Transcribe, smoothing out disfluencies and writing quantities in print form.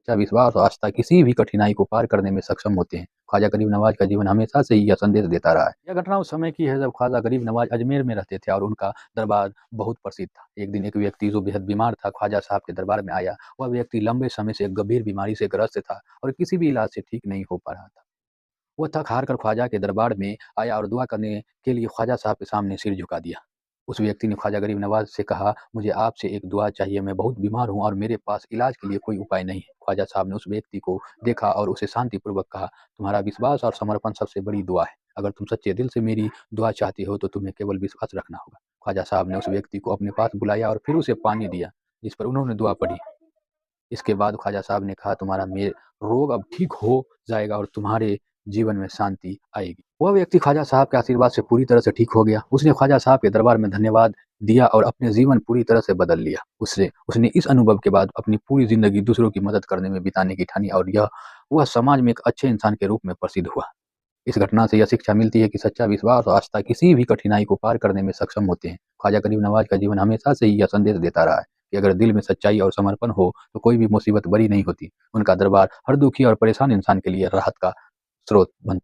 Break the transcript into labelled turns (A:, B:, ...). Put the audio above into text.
A: सच्चा विश्वास और आस्था किसी भी कठिनाई को पार करने में सक्षम होते हैं। ख्वाजा गरीब नवाज का जीवन हमेशा से ही यह संदेश देता रहा है। यह घटना उस समय की है जब ख्वाजा गरीब नवाज अजमेर में रहते थे और उनका दरबार बहुत प्रसिद्ध था। एक दिन एक व्यक्ति जो बेहद बीमार था ख्वाजा साहब के दरबार में आया। वह व्यक्ति लंबे समय से एक गंभीर बीमारी से ग्रस्त था और किसी भी इलाज से ठीक नहीं हो पा रहा था। वो थक हार कर ख्वाजा के दरबार में आया और दुआ करने के लिए ख्वाजा साहब के सामने सिर झुका दिया। उस व्यक्ति ने ख्वाजा गरीब नवाज से कहा, मुझे आपसे एक दुआ चाहिए, मैं बहुत बीमार हूँ और मेरे पास इलाज के लिए कोई उपाय नहीं है। ख्वाजा साहब ने उस व्यक्ति को देखा और उसे शांतिपूर्वक कहा, तुम्हारा विश्वास और समर्पण सबसे बड़ी दुआ है। अगर तुम सच्चे दिल से मेरी दुआ चाहते हो तो तुम्हें केवल विश्वास रखना होगा। ख्वाजा साहब ने उस व्यक्ति को अपने पास बुलाया और फिर उसे पानी दिया, जिस पर उन्होंने दुआ पढ़ी। इसके बाद ख्वाजा साहब ने कहा, तुम्हारा रोग अब ठीक हो जाएगा और तुम्हारे जीवन में शांति आएगी। वह व्यक्ति ख्वाजा साहब के आशीर्वाद से पूरी तरह से ठीक हो गया। उसने ख्वाजा साहब के दरबार में धन्यवाद दिया और अपने जीवन पूरी तरह से बदल लिया। उससे उसने इस अनुभव के बाद अपनी पूरी ज़िंदगी दूसरों की मदद करने में बिताने की ठानी और वह समाज में एक अच्छे इंसान के रूप में प्रसिद्ध हुआ। इस घटना से यह शिक्षा मिलती है कि सच्चा विश्वास और आस्था किसी भी कठिनाई को पार करने में सक्षम होते हैं। ख्वाजा गरीब नवाज का जीवन हमेशा से ही यह संदेश देता रहा है कि अगर दिल में सच्चाई और समर्पण हो तो कोई भी मुसीबत बड़ी नहीं होती। उनका दरबार हर दुखी और परेशान इंसान के लिए राहत का स्रोत बनता है।